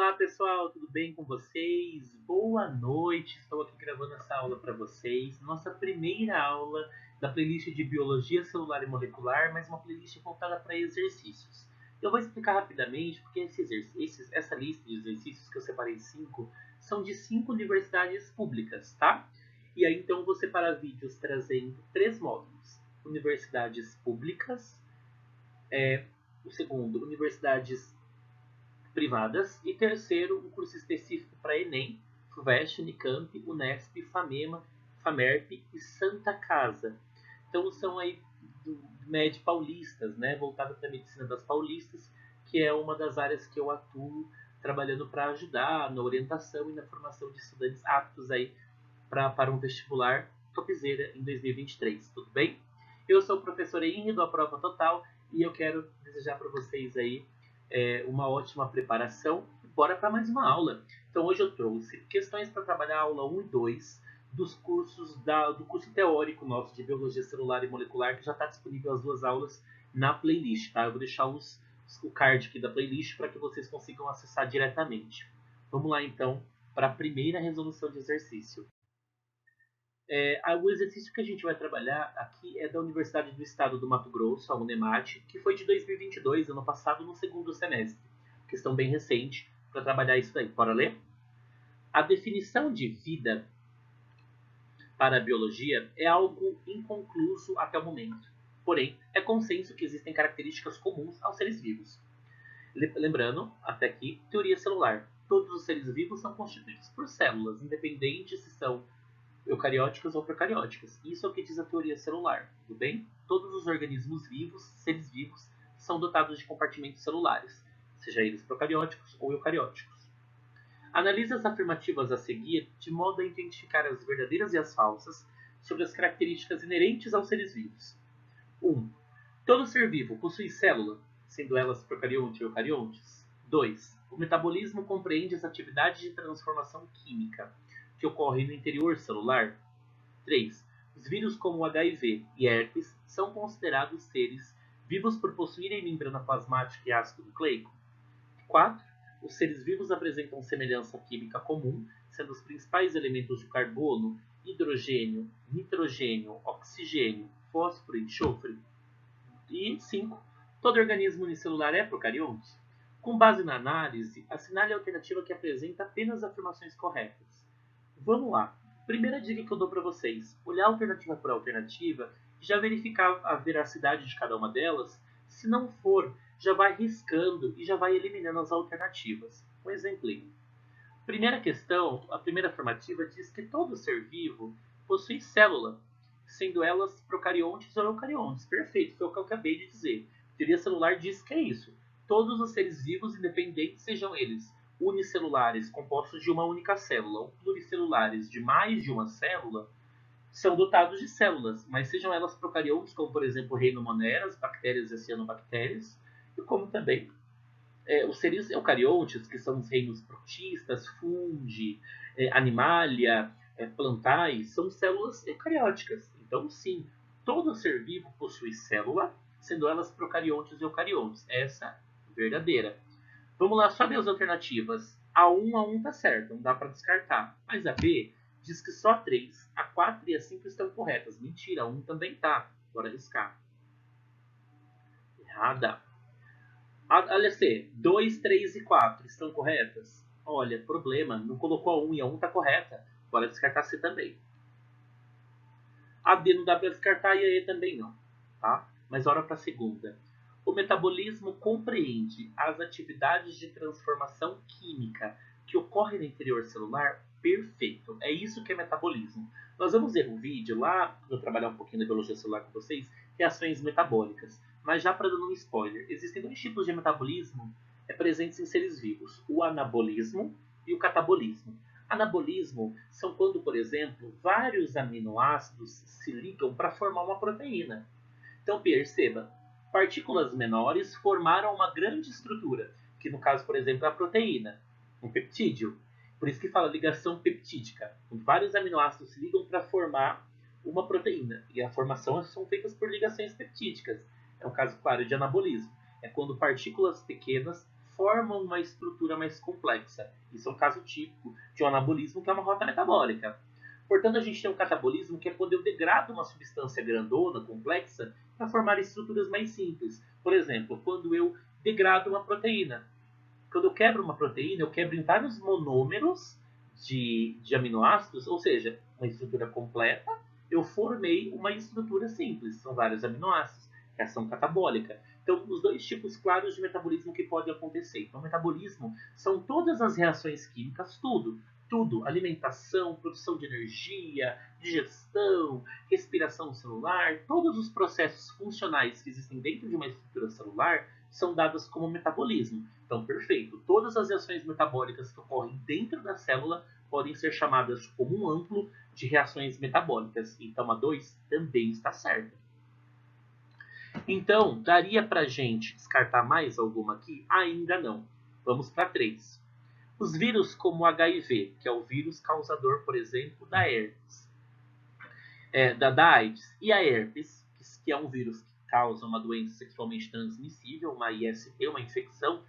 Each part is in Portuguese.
Olá pessoal, tudo bem com vocês? Boa noite, estou aqui gravando essa aula para vocês. Nossa primeira aula da playlist de Biologia Celular e Molecular, mas uma playlist voltada para exercícios. Eu vou explicar rapidamente porque essa lista de exercícios que eu separei 5 são de 5 universidades públicas, tá? E aí então eu vou separar vídeos trazendo 3 módulos: universidades públicas, o segundo, universidades privadas, e terceiro, um curso específico para Enem, FUVEST, Unicamp, Unesp, FAMEMA, FAMERP e Santa Casa. Então são aí do MED paulistas, né, voltado para a medicina das paulistas, que é uma das áreas que eu atuo trabalhando para ajudar na orientação e na formação de estudantes aptos aí para um vestibular topzera em 2023, tudo bem? Eu sou o professor Henry do A Prova Total e eu quero desejar para vocês aí uma ótima preparação. Bora para mais uma aula. Então hoje eu trouxe questões para trabalhar a aula 1 e 2 dos cursos do curso teórico nosso de Biologia Celular e Molecular, que já está disponível as duas aulas na playlist, tá? Eu vou deixar o card aqui da playlist para que vocês consigam acessar diretamente. Vamos lá então para a primeira resolução de exercício. O exercício que a gente vai trabalhar aqui é da Universidade do Estado do Mato Grosso, a Unemate, que foi de 2022, ano passado, no segundo semestre. Questão bem recente para trabalhar isso daí. Bora ler? A definição de vida para a biologia é algo inconcluso até o momento. Porém, é consenso que existem características comuns aos seres vivos. Lembrando, até aqui, teoria celular. Todos os seres vivos são constituídos por células, independente se são eucarióticas ou procarióticas. Isso é o que diz a teoria celular, tudo bem? Todos os organismos vivos, seres vivos, são dotados de compartimentos celulares, seja eles procarióticos ou eucarióticos. Analise as afirmativas a seguir de modo a identificar as verdadeiras e as falsas sobre as características inerentes aos seres vivos. 1. Todo ser vivo possui célula, sendo elas procariontes ou eucariontes. 2. O metabolismo compreende as atividades de transformação química que ocorrem no interior celular. 3. Os vírus como o HIV e herpes são considerados seres vivos por possuírem membrana plasmática e ácido nucleico. 4. Os seres vivos apresentam semelhança química comum, sendo os principais elementos o carbono, hidrogênio, nitrogênio, oxigênio, fósforo e enxofre. E 5. Todo organismo unicelular é procarionte? Com base na análise, assinale a alternativa que apresenta apenas afirmações corretas. Vamos lá. Primeira dica que eu dou para vocês: olhar alternativa por alternativa e já verificar a veracidade de cada uma delas. Se não for, já vai riscando e já vai eliminando as alternativas. Um exemplinho. Primeira questão, a primeira afirmativa diz que todo ser vivo possui célula, sendo elas procariontes ou eucariontes. Perfeito, foi o que eu acabei de dizer. A teoria celular diz que é isso. Todos os seres vivos, independentes sejam eles unicelulares, compostos de uma única célula, ou pluricelulares, de mais de uma célula, são dotados de células, mas sejam elas procariontes, como por exemplo o reino Moneras, bactérias e cianobactérias, e como também os seres eucariontes, que são os reinos protistas, fungi, animalia, plantais, são células eucarióticas. Então, sim, todo ser vivo possui célula, sendo elas procariontes e eucariontes. Essa é verdadeira. Vamos lá, só ver as alternativas. A1 está certo, não dá para descartar. Mas a B diz que só a 3, a 4 e a 5 estão corretas. Mentira, a 1 também está. Bora arriscar. Errada. Olha C, 2, 3 e 4 estão corretas? Olha, problema, não colocou a 1 e a 1 está correta. Bora descartar C também. A D não dá para descartar e a E também não. Tá? Mas bora para a segunda. O metabolismo compreende as atividades de transformação química que ocorrem no interior celular? Perfeito. É isso que é metabolismo. Nós vamos ver um vídeo lá, quando eu trabalhar um pouquinho da biologia celular com vocês, reações metabólicas. Mas já para dar um spoiler, existem dois tipos de metabolismo presentes em seres vivos: o anabolismo e o catabolismo. Anabolismo são quando, por exemplo, vários aminoácidos se ligam para formar uma proteína. Então perceba, partículas menores formaram uma grande estrutura, que no caso, por exemplo, é a proteína, um peptídeo. Por isso que fala ligação peptídica. Vários aminoácidos se ligam para formar uma proteína. E a formação são feitas por ligações peptídicas. É um caso claro de anabolismo. É quando partículas pequenas formam uma estrutura mais complexa. Isso é um caso típico de um anabolismo, que é uma rota metabólica. Portanto, a gente tem um catabolismo, que é quando eu degrado uma substância grandona, complexa, para formar estruturas mais simples. Por exemplo, quando eu degrado uma proteína. Quando eu quebro uma proteína, eu quebro em vários monômeros de aminoácidos, ou seja, uma estrutura completa, eu formei uma estrutura simples, são vários aminoácidos, reação catabólica. Então, os dois tipos claros de metabolismo que podem acontecer. Então, o metabolismo são todas as reações químicas, tudo, alimentação, produção de energia, digestão, respiração celular, todos os processos funcionais que existem dentro de uma estrutura celular são dadas como metabolismo. Então, perfeito. Todas as reações metabólicas que ocorrem dentro da célula podem ser chamadas como um amplo de reações metabólicas. Então, a 2 também está certa. Então, daria para a gente descartar mais alguma aqui? Ainda não. Vamos para 3. Os vírus como o HIV, que é o vírus causador, por exemplo, da herpes, da AIDS, e a herpes, que é um vírus que causa uma doença sexualmente transmissível, uma IST, uma infecção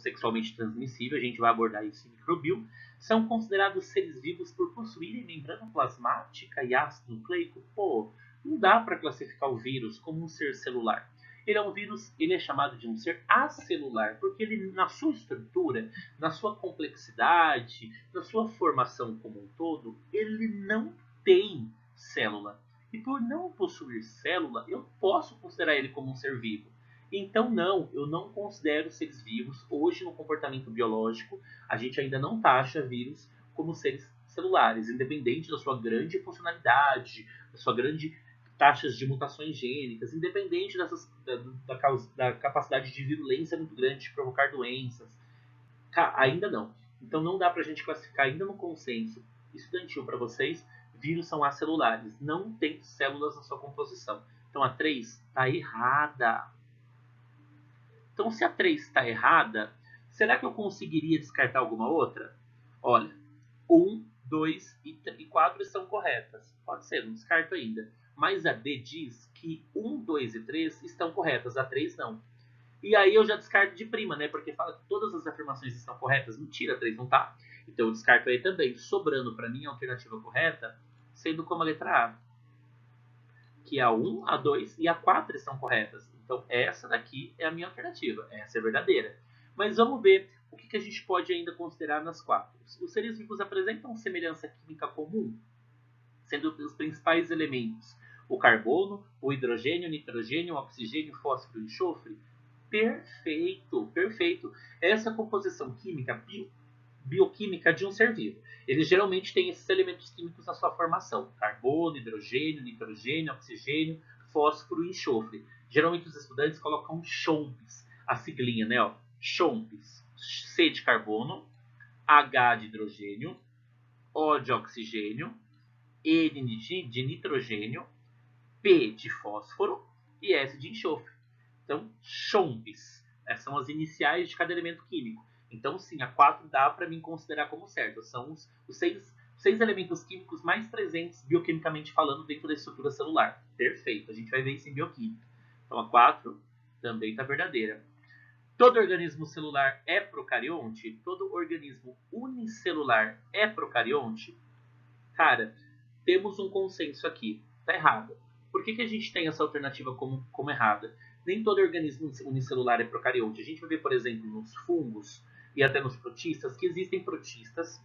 sexualmente transmissível, a gente vai abordar isso em microbio, são considerados seres vivos por possuírem membrana plasmática e ácido nucleico. Pô, não dá para classificar o vírus como um ser celular. Ele é um vírus, ele é chamado de um ser acelular, porque ele, na sua estrutura, na sua complexidade, na sua formação como um todo, ele não tem célula. E por não possuir célula, eu posso considerar ele como um ser vivo. Então, não, eu não considero seres vivos. Hoje, no comportamento biológico, a gente ainda não taxa vírus como seres celulares, independente da sua grande funcionalidade, da sua grande taxas de mutações gênicas, independente da capacidade de virulência muito grande de provocar doenças. Ainda não. Então, não dá para a gente classificar ainda no consenso estudantil para vocês, vírus são acelulares, não tem células na sua composição. Então, a 3 está errada. Então, se a 3 está errada, será que eu conseguiria descartar alguma outra? Olha, 1, 2 e 4 estão corretas. Pode ser, não descarto ainda. Mas a D diz que 1, 2 e 3 estão corretas, a 3 não. E aí eu já descarto de prima, né? Porque fala que todas as afirmações estão corretas. Mentira, 3 não tá. Então eu descarto aí também. Sobrando para mim a alternativa correta, sendo como a letra A. Que a 1, a 2 e a 4 estão corretas. Então essa daqui é a minha alternativa. Essa é verdadeira. Mas vamos ver o que a gente pode ainda considerar nas 4. Os seres vivos apresentam semelhança química comum, sendo os principais elementos o carbono, o hidrogênio, o nitrogênio, o oxigênio, o fósforo e o enxofre. Perfeito, perfeito. Essa composição química, bioquímica de um ser vivo. Ele geralmente tem esses elementos químicos na sua formação: carbono, hidrogênio, nitrogênio, oxigênio, fósforo e enxofre. Geralmente os estudantes colocam CHOMPs, a siglinha, né? Ó, CHOMPs. C de carbono, H de hidrogênio, O de oxigênio, E de nitrogênio, P de fósforo e S de enxofre. Então, CHOMPs. Essas são as iniciais de cada elemento químico. Então, sim, a 4 dá para mim considerar como certo. São os seis elementos químicos mais presentes, bioquimicamente falando, dentro da estrutura celular. Perfeito, a gente vai ver isso em bioquímica. Então, a 4 também está verdadeira. Todo organismo celular é procarionte? Todo organismo unicelular é procarionte? Cara, temos um consenso aqui. Está errado. Por que a gente tem essa alternativa como errada? Nem todo organismo unicelular é procarionte. A gente vai ver, por exemplo, nos fungos e até nos protistas, que existem protistas,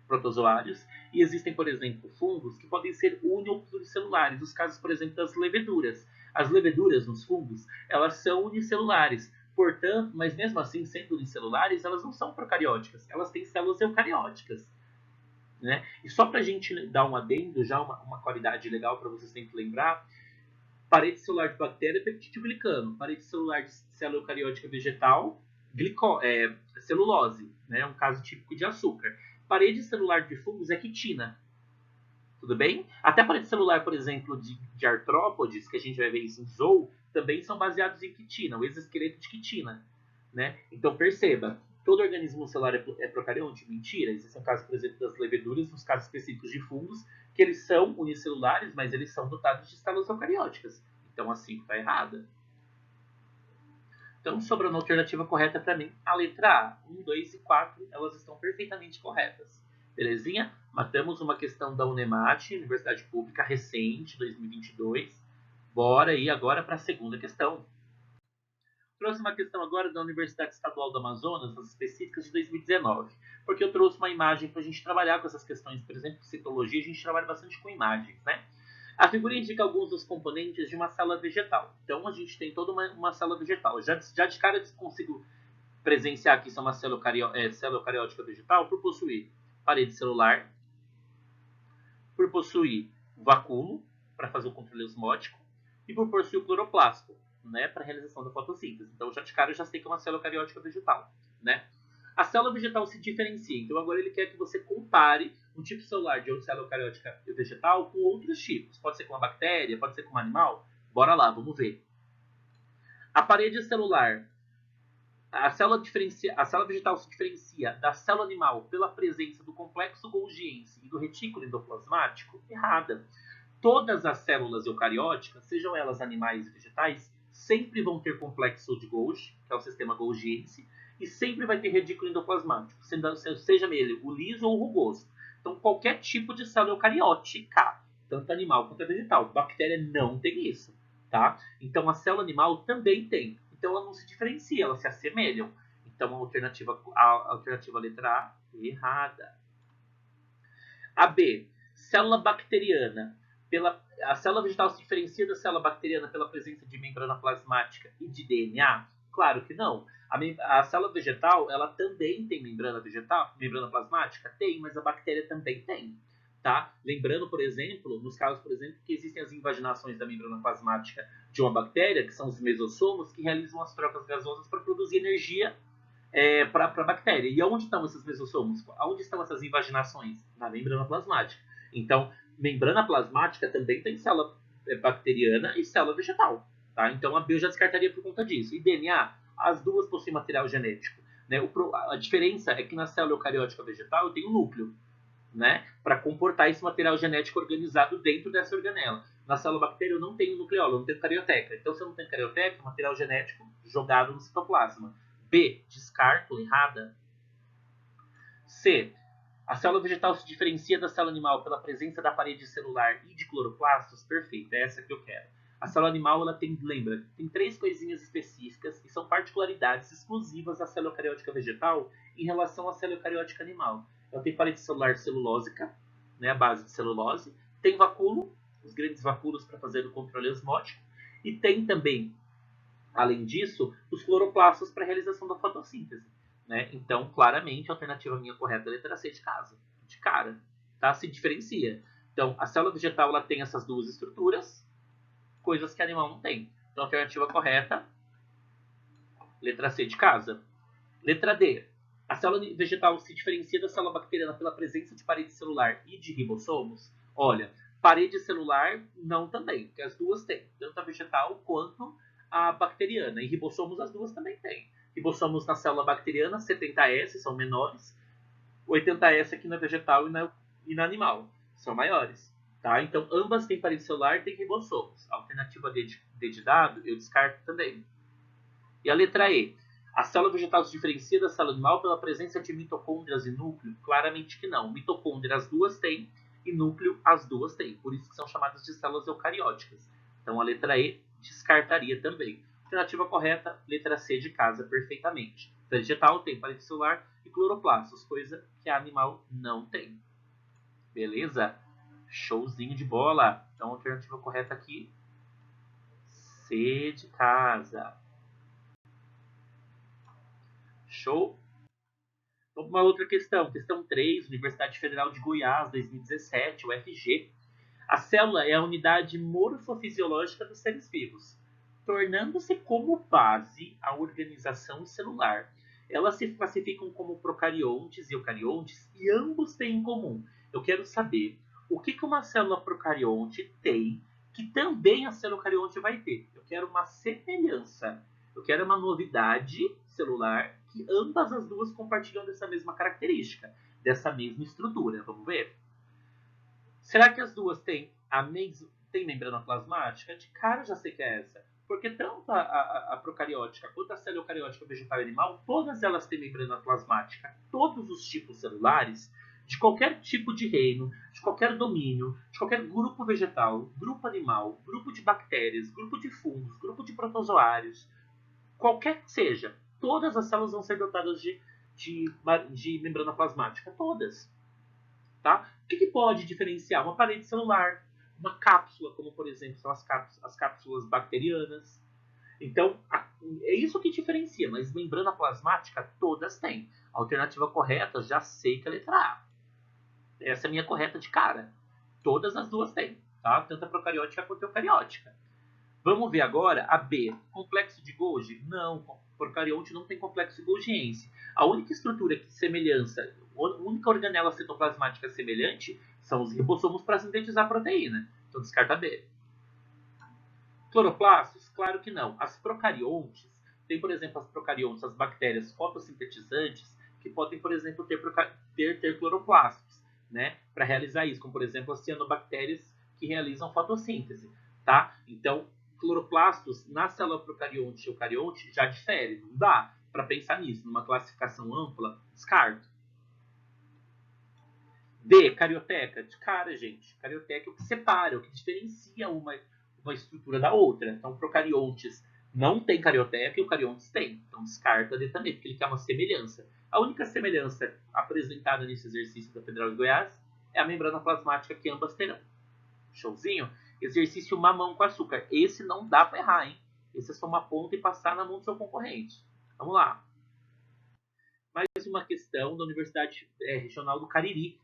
protozoários, e existem, por exemplo, fungos que podem ser uni ou pluricelulares. Os casos, por exemplo, das leveduras. As leveduras nos fungos, elas são unicelulares. Portanto, mas mesmo assim, sendo unicelulares, elas não são procarióticas. Elas têm células eucarióticas. Né? E só para a gente dar um adendo, já uma qualidade legal para vocês terem que lembrar, parede celular de bactéria é peptidoglicano, parede celular de célula eucariótica vegetal, celulose, né? Um caso típico de açúcar. Parede celular de fungos é quitina, tudo bem? Até a parede celular, por exemplo, de artrópodes, que a gente vai ver isso em Zou, também são baseados em quitina, o exoesqueleto de quitina. Né? Então perceba, todo organismo celular é procarionte? Mentira. Existem casos, por exemplo, das leveduras, nos casos específicos de fungos, que eles são unicelulares, mas eles são dotados de células eucarióticas. Então a 5 está errada. Então, sobrando a alternativa correta para mim, a letra A. 1, 2 e 4, elas estão perfeitamente corretas. Belezinha? Matamos uma questão da Unemate, Universidade Pública, recente, 2022. Bora ir agora para a segunda questão. Trouxe uma questão agora da Universidade Estadual do Amazonas, as específicas de 2019, porque eu trouxe uma imagem para a gente trabalhar com essas questões. Por exemplo, citologia, a gente trabalha bastante com imagens, né? A figura indica alguns dos componentes de uma célula vegetal. Então, a gente tem toda uma célula vegetal. Já de cara eu consigo presenciar que isso é uma célula cariótica vegetal por possuir parede celular, por possuir vacúolo, para fazer o controle osmótico, e por possuir o cloroplasto, né, para a realização da fotossíntese. Então, já de cara eu já sei que é uma célula cariótica vegetal, né? A célula vegetal se diferencia. Então, agora ele quer que você compare um tipo celular de célula cariótica vegetal com outros tipos. Pode ser com uma bactéria, pode ser com um animal. Bora lá, vamos ver. A parede celular. A célula vegetal se diferencia da célula animal pela presença do complexo Golgiense e do retículo endoplasmático? Errada. Todas as células eucarióticas, sejam elas animais e vegetais, sempre vão ter complexo de Golgi, que é o sistema Golgiense, e sempre vai ter retículo endoplasmático, seja ele o liso ou o rugoso. Então, qualquer tipo de célula eucariótica, tanto animal quanto vegetal. Bactéria não tem isso, tá? Então, a célula animal também tem. Então, ela não se diferencia, elas se assemelham. Então, a alternativa letra A, errada. A B, célula bacteriana. A célula vegetal se diferencia da célula bacteriana pela presença de membrana plasmática e de DNA? Claro que não. A célula vegetal, ela também tem membrana plasmática? Tem, mas a bactéria também tem. Tá? Lembrando, por exemplo, nos casos, por exemplo, que existem as invaginações da membrana plasmática de uma bactéria, que são os mesossomos, que realizam as trocas gasosas para produzir energia para a bactéria. E onde estão esses mesossomos? Onde estão essas invaginações? Na membrana plasmática. Então, membrana plasmática também tem célula bacteriana e célula vegetal. Tá? Então, a B eu já descartaria por conta disso. E DNA, as duas possuem material genético. Né? A diferença é que na célula eucariótica vegetal eu tenho um núcleo, né, para comportar esse material genético organizado dentro dessa organela. Na célula bactéria eu não tenho nucleolo, eu não tenho carioteca. Então, se eu não tenho carioteca, material genético jogado no citoplasma. B, descarto, errada. C, a célula vegetal se diferencia da célula animal pela presença da parede celular e de cloroplastos? Perfeito, é essa que eu quero. A célula animal, ela tem, lembra, tem 3 coisinhas específicas e são particularidades exclusivas da célula eucariótica vegetal em relação à célula eucariótica animal. Ela tem parede celular celulósica, né, a base de celulose, tem vacúolo, os grandes vacúolos para fazer o controle osmótico, e tem também, além disso, os cloroplastos para a realização da fotossíntese. Né? Então, claramente, a alternativa minha correta é a letra C de casa, de cara. Tá? Se diferencia. Então, a célula vegetal ela tem essas duas estruturas, coisas que animal não tem. Então, a alternativa correta, letra C de casa. Letra D. A célula vegetal se diferencia da célula bacteriana pela presença de parede celular e de ribossomos? Olha, parede celular não também, porque as duas têm, tanto a vegetal quanto a bacteriana. E ribossomos as duas também têm. Ribossomos na célula bacteriana, 70S, são menores. 80S aqui na vegetal e na animal, são maiores. Tá? Então, ambas têm parede celular e têm ribossomos. A alternativa D de dado, eu descarto também. E a letra E. A célula vegetal se diferencia da célula animal pela presença de mitocôndrias e núcleo? Claramente que não. Mitocôndria as duas têm e núcleo as duas têm. Por isso que são chamadas de células eucarióticas. Então a letra E descartaria também. Alternativa correta, letra C de casa, perfeitamente. Vegetal tem parede celular e cloroplastos, coisa que a animal não tem. Beleza? Showzinho de bola. Então a alternativa correta aqui, C de casa. Show? Vamos para uma outra questão. Questão 3, Universidade Federal de Goiás, 2017, UFG. A célula é a unidade morfofisiológica dos seres vivos, tornando-se como base a organização celular. Elas se classificam como procariontes e eucariontes e ambos têm em comum. Eu quero saber o que uma célula procarionte tem que também a célula eucarionte vai ter. Eu quero uma semelhança. Eu quero uma novidade celular que ambas as duas compartilham dessa mesma característica, dessa mesma estrutura. Vamos ver? Será que as duas têm membrana plasmática? De cara já sei que é essa. Porque tanto a procariótica quanto a célula eucariótica vegetal e animal, todas elas têm membrana plasmática. Todos os tipos celulares, de qualquer tipo de reino, de qualquer domínio, de qualquer grupo vegetal, grupo animal, grupo de bactérias, grupo de fungos, grupo de protozoários, qualquer que seja, todas as células vão ser dotadas de membrana plasmática. Todas. Tá? O que pode diferenciar uma parede celular, uma cápsula, como por exemplo são as cápsulas bacterianas? Então, é isso que diferencia, mas membrana plasmática todas têm. A alternativa correta, já sei que é a letra A. Essa é a minha correta de cara. Todas as duas têm, tá? Tanto a procariótica quanto a eucariótica. Vamos ver agora a B. Complexo de Golgi? Não, procarionte não tem complexo golgiense. A única estrutura que semelhança, a única organela citoplasmática semelhante são os ribossomos para sintetizar a proteína. Então descarta B. Cloroplastos? Claro que não. As procariontes, tem por exemplo as procariontes, as bactérias fotossintetizantes, que podem, por exemplo, ter cloroplastos, né? Para realizar isso, como por exemplo as cianobactérias que realizam fotossíntese, tá? Então, cloroplastos na célula procarionte e eucarionte já difere, não dá para pensar nisso, numa classificação ampla, descarto. D, carioteca, de cara, gente. Carioteca é o que separa, é o que diferencia uma estrutura da outra. Então, procariontes não tem carioteca e eucariontes tem. Então, descarta D também, porque ele quer uma semelhança. A única semelhança apresentada nesse exercício da Federal de Goiás é a membrana plasmática que ambas terão. Showzinho? Exercício mamão com açúcar. Esse não dá para errar, hein? Esse é só uma ponta e passar na mão do seu concorrente. Vamos lá. Mais uma questão da Universidade Regional do Cariri,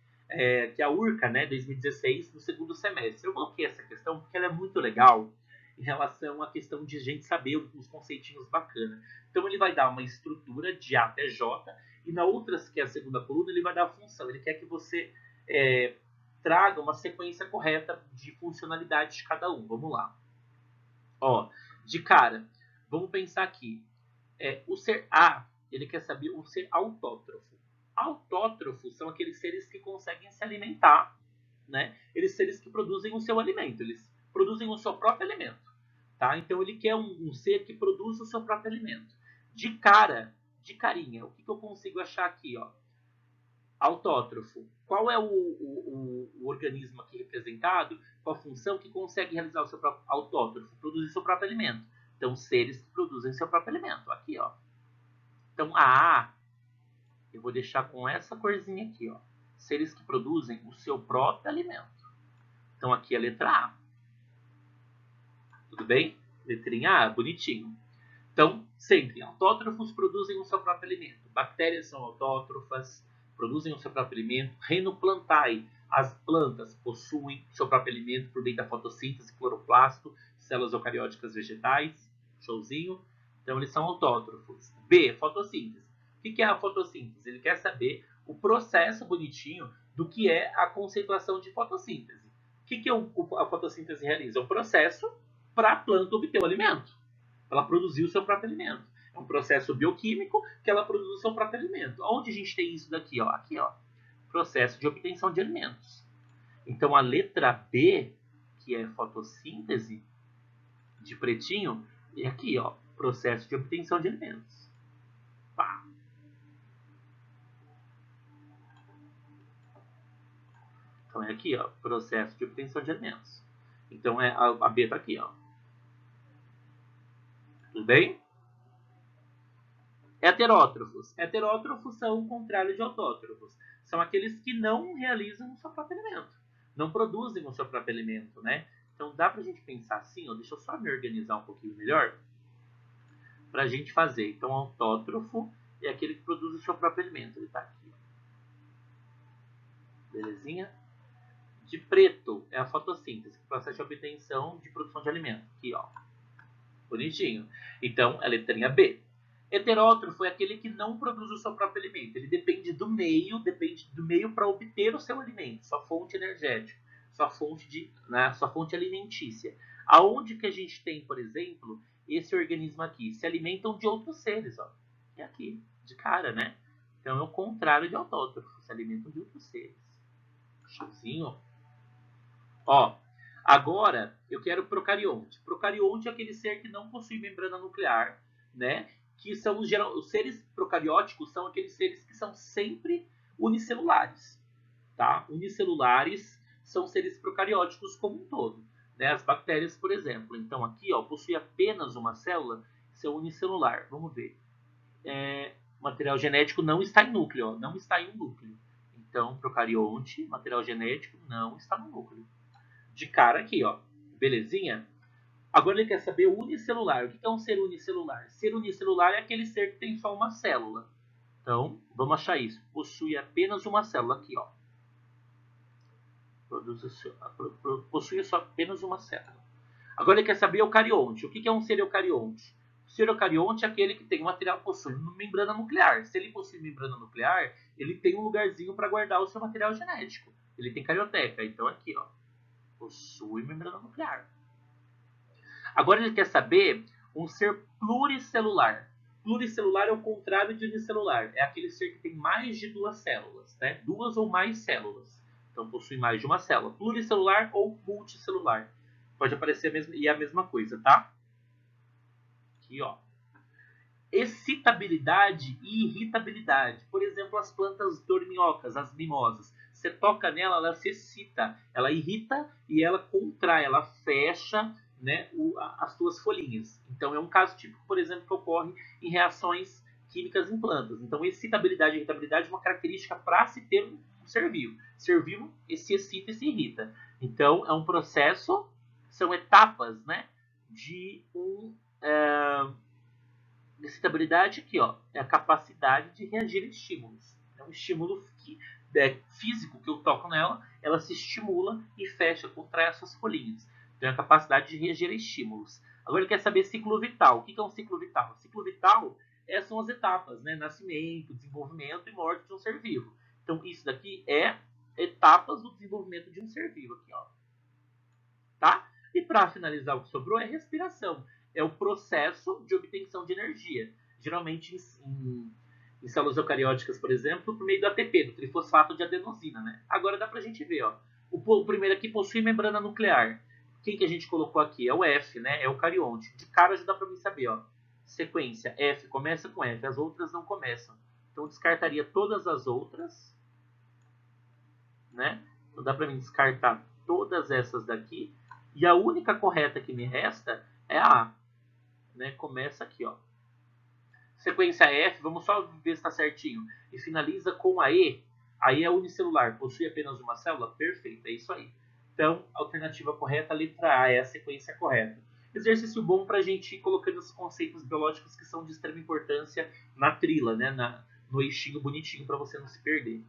que é a URCA, né, 2016, no segundo semestre. Eu coloquei essa questão porque ela é muito legal em relação à questão de a gente saber uns conceitinhos bacanas. Então ele vai dar uma estrutura de A até J, e na outra, que é a segunda coluna, ele vai dar a função. Ele quer que você traga uma sequência correta de funcionalidade de cada um. Vamos lá. Ó, de cara, vamos pensar aqui. O ser A, ele quer saber o ser autótrofo. Autótrofos são aqueles seres que conseguem se alimentar, né? Eles seres que produzem o seu alimento, eles produzem o seu próprio alimento, tá? Então ele quer um ser que produz o seu próprio alimento. De cara, de carinha, o que eu consigo achar aqui, ó? Autótrofo. Qual é o organismo aqui representado com a função que consegue realizar o seu próprio autótrofo, produzir seu próprio alimento? Então, seres que produzem seu próprio alimento. Aqui, ó. Então, a A, eu vou deixar com essa corzinha aqui, ó. Seres que produzem o seu próprio alimento. Então, aqui é a letra A. Tudo bem? Letrinha A, bonitinho. Então, sempre, autótrofos produzem o seu próprio alimento. Bactérias são autótrofas, produzem o seu próprio alimento. Reino plantae, as plantas possuem seu próprio alimento por meio da fotossíntese, cloroplasto, células eucarióticas vegetais. Showzinho. Então, eles são autótrofos. B, fotossíntese. O que é a fotossíntese? Ele quer saber o processo bonitinho do que é a concentração de fotossíntese. O que a fotossíntese realiza? É um processo para a planta obter o alimento. Ela produzir o seu próprio alimento. É um processo bioquímico que ela produz o seu próprio alimento. Onde a gente tem isso daqui? Ó? Aqui, ó. Processo de obtenção de alimentos. Então, a letra B, que é fotossíntese, de pretinho, é aqui, ó. Processo de obtenção de alimentos. Pá. Então, é aqui, ó. Processo de obtenção de alimentos. Então, a B está aqui, ó. Tudo bem? Heterótrofos. Heterótrofos são o contrário de autótrofos. São aqueles que não realizam o seu próprio alimento. Não produzem o seu próprio alimento, né? Então dá pra gente pensar assim, ó, deixa eu só me organizar um pouquinho melhor pra gente fazer. Então autótrofo é aquele que produz o seu próprio alimento. Ele tá aqui. Belezinha? De preto é a fotossíntese, processo de obtenção de produção de alimento. Aqui, ó. Bonitinho. Então, a letrinha B. Heterótrofo é aquele que não produz o seu próprio alimento. Ele depende do meio para obter o seu alimento, sua fonte energética, sua fonte alimentícia. Aonde que a gente tem, por exemplo, esse organismo aqui? Se alimentam de outros seres, ó. É aqui, de cara, né? Então é o contrário de autótrofo, se alimentam de outros seres. Showzinho. Ó, Agora, eu quero procarionte. Procarionte é aquele ser que não possui membrana nuclear, né? Que são os seres procarióticos são aqueles seres que são sempre unicelulares, tá? Unicelulares são seres procarióticos como um todo, né? As bactérias, por exemplo. Então aqui, ó, possui apenas uma célula, isso é unicelular. Vamos ver. Material genético não está em núcleo, ó, não está em um núcleo. Então, procarionte, material genético não está no núcleo. De cara aqui, ó. Belezinha? Agora ele quer saber o unicelular. O que é um ser unicelular? Ser unicelular é aquele ser que tem só uma célula. Então, vamos achar isso. Possui apenas uma célula aqui, ó. Possui só apenas uma célula. Agora ele quer saber eucarionte. O que é um ser eucarionte? O ser eucarionte é aquele que tem material, possui membrana nuclear. Se ele possui membrana nuclear, ele tem um lugarzinho para guardar o seu material genético. Ele tem carioteca. Então aqui, ó. Possui membrana nuclear. Agora ele quer saber um ser pluricelular. Pluricelular é o contrário de unicelular. É aquele ser que tem mais de duas células, né? Duas ou mais células. Então possui mais de uma célula. Pluricelular ou multicelular. Pode aparecer a mesma coisa, tá? Aqui, ó. Excitabilidade e irritabilidade. Por exemplo, as plantas dorminhocas, as mimosas. Você toca nela, ela se excita, ela irrita e ela contrai, ela fecha, né, as suas folhinhas. Então é um caso típico, por exemplo, que ocorre em reações químicas em plantas. Então excitabilidade e irritabilidade é uma característica para se ter um ser vivo. Ser vivo se excita e se irrita. Então é um processo, são etapas, né, de excitabilidade aqui, ó, é a capacidade de reagir a estímulos. É um estímulo físico que eu toco nela, ela se estimula e fecha, contrai as suas folhinhas. Então é a capacidade de reagir a estímulos. Agora ele quer saber ciclo vital. O que é um ciclo vital? Ciclo vital são as etapas, né? Nascimento, desenvolvimento e morte de um ser vivo. Então isso daqui é etapas do desenvolvimento de um ser vivo aqui, ó. Tá? E para finalizar, o que sobrou é respiração. É o processo de obtenção de energia. Geralmente em células eucarióticas, por exemplo, por meio do ATP, do trifosfato de adenosina, né? Agora dá pra gente ver, ó. O primeiro aqui possui membrana nuclear. Quem que a gente colocou aqui? É o F, né? É o carionte. De cara já dá pra mim saber, ó. Sequência, F começa com F, as outras não começam. Então eu descartaria todas as outras, né? Então dá pra mim descartar todas essas daqui. E a única correta que me resta é a A, né? Começa aqui, ó. Sequência F, vamos só ver se está certinho. E finaliza com a E. A E é unicelular, possui apenas uma célula? Perfeito, é isso aí. Então, a alternativa correta, a letra A, é a sequência correta. Exercício bom para a gente ir colocando os conceitos biológicos que são de extrema importância na trila, né? No eixinho bonitinho para você não se perder.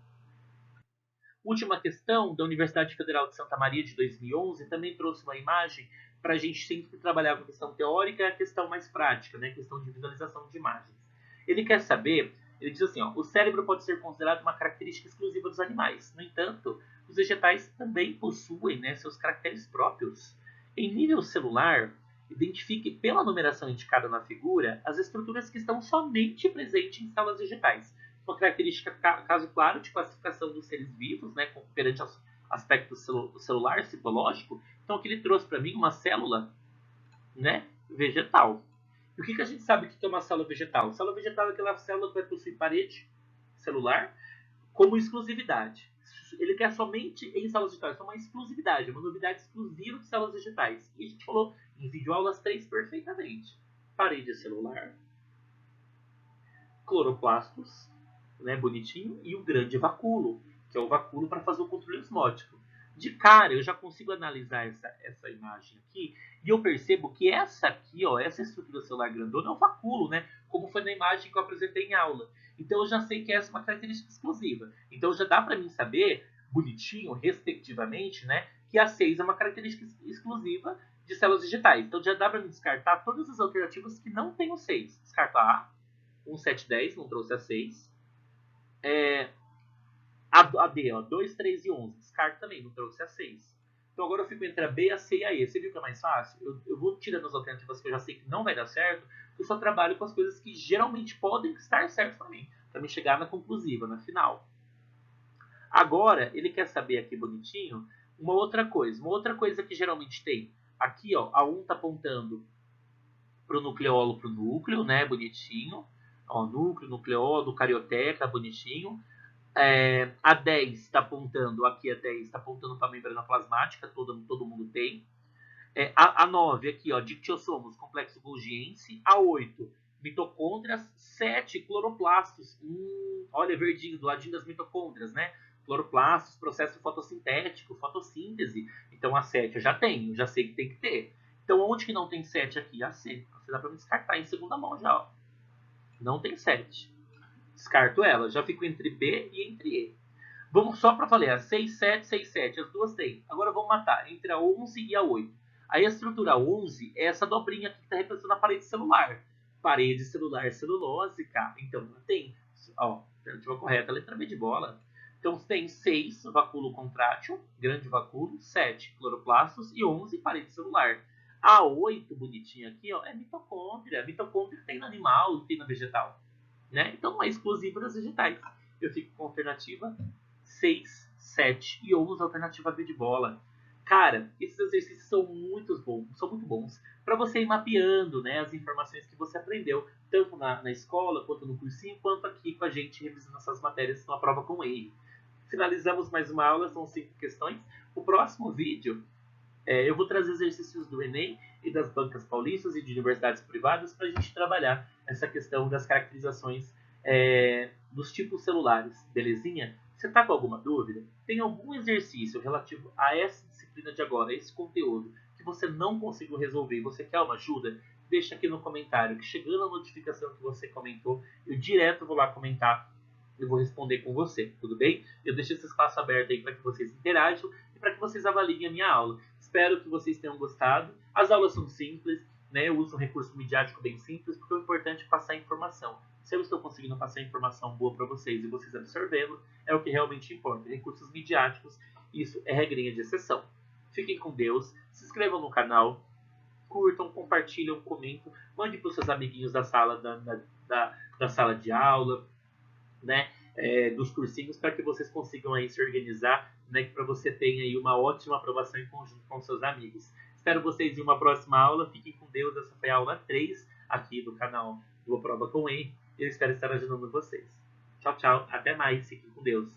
Última questão da Universidade Federal de Santa Maria de 2011 também trouxe uma imagem para a gente sempre trabalhar com a questão teórica e a questão mais prática, né? A questão de visualização de imagens. Ele quer saber, ele diz assim, ó, o cérebro pode ser considerado uma característica exclusiva dos animais. No entanto, os vegetais também possuem, né, seus caracteres próprios. Em nível celular, identifique pela numeração indicada na figura as estruturas que estão somente presentes em células vegetais. Uma característica, caso claro, de classificação dos seres vivos, né, perante o aspecto celular, citológico. Então, aqui ele trouxe para mim uma célula, né, vegetal. E o que a gente sabe que é uma célula vegetal? Célula vegetal é aquela célula que vai possuir parede celular como exclusividade. Ele quer somente em células vegetais, é uma exclusividade, uma novidade exclusiva de células vegetais. E a gente falou em videoaulas 3 perfeitamente. Parede celular, cloroplastos, né, bonitinho, e o grande vacúolo, que é o vacúolo para fazer o controle osmótico. De cara, eu já consigo analisar essa imagem aqui e eu percebo que essa aqui, ó, essa estrutura celular grandona é o vacúolo, né? Como foi na imagem que eu apresentei em aula. Então eu já sei que essa é uma característica exclusiva. Então já dá para mim saber, bonitinho, respectivamente, né, que a 6 é uma característica exclusiva de células vegetais. Então já dá para me descartar todas as alternativas que não tem o 6. Descarto a A, 1, 7, 10, não trouxe a 6. A D, ó, 2, 3 e 11. Descarto também, não trouxe a 6. Então agora eu fico entre a B, a C e a E. Você viu que é mais fácil? Eu vou tirando as alternativas que eu já sei que não vai dar certo, porque eu só trabalho com as coisas que geralmente podem estar certas para mim, para me chegar na conclusiva, na final. Agora, ele quer saber aqui bonitinho uma outra coisa que geralmente tem, aqui ó, a 1 está apontando para o nucleolo, para o núcleo, né, bonitinho, ó, núcleo, nucleolo, carioteca, bonitinho. A 10 está apontando, aqui a 10 está apontando para a membrana plasmática, todo mundo tem. A 9 aqui, ó, dictiossomos, complexo golgiense. A 8, mitocôndrias. 7, cloroplastos. Olha, verdinho, do ladinho das mitocôndrias, né? Cloroplastos, processo fotossintético, fotossíntese. Então a 7 eu já tenho, já sei que tem que ter. Então onde que não tem 7 aqui? A C. Você dá para me descartar em segunda mão já, ó. Não tem 7. Descarto ela, já fico entre B e entre E. Vamos só para valer, a 6, 7, 6, 7, as duas tem. Agora vamos matar entre a 11 e a 8. Aí a estrutura 11 é essa dobrinha aqui que está representando a parede celular. Parede celular celulósica. Então ela tem, ó, alternativa correta, letra B de bola. Então tem 6, vacúolo contrátil, grande vacúolo, 7, cloroplastos e 11, parede celular. A 8, bonitinha aqui, ó, é mitocôndria. Mitocôndria tem no animal e tem no vegetal. Né? Então não é exclusivo das vegetais. Eu fico com a alternativa 6, 7 e 11, alternativa B de bola. Cara, esses exercícios são muito bons para você ir mapeando, né, as informações que você aprendeu, tanto na escola, quanto no cursinho, quanto aqui com a gente revisando essas matérias numa prova com erro. Finalizamos mais uma aula, são 5 questões. O próximo vídeo, eu vou trazer exercícios do Enem e das bancas paulistas e de universidades privadas para a gente trabalhar essa questão das caracterizações dos tipos celulares, belezinha? Você está com alguma dúvida? Tem algum exercício relativo a essa disciplina de agora, a esse conteúdo, que você não conseguiu resolver e você quer uma ajuda? Deixa aqui no comentário, que chegando a notificação que você comentou, eu direto vou lá comentar e vou responder com você, tudo bem? Eu deixo esse espaço aberto aí para que vocês interajam e para que vocês avaliem a minha aula. Espero que vocês tenham gostado. As aulas são simples, né? Eu uso um recurso midiático bem simples, porque o importante é passar informação. Se eu estou conseguindo passar informação boa para vocês e vocês absorvê-lo, é o que realmente importa. Recursos midiáticos, isso é regrinha de exceção. Fiquem com Deus, se inscrevam no canal, curtam, compartilham, comentam, mande para os seus amiguinhos da sala, da sala de aula, né? Dos cursinhos, para que vocês consigam aí se organizar, né, para você tenha aí uma ótima aprovação em conjunto com seus amigos. Espero vocês em uma próxima aula. Fiquem com Deus. Essa foi a aula 3 aqui do canal do Prova com E. Eu espero estar ajudando vocês. Tchau, tchau. Até mais. Fiquem com Deus.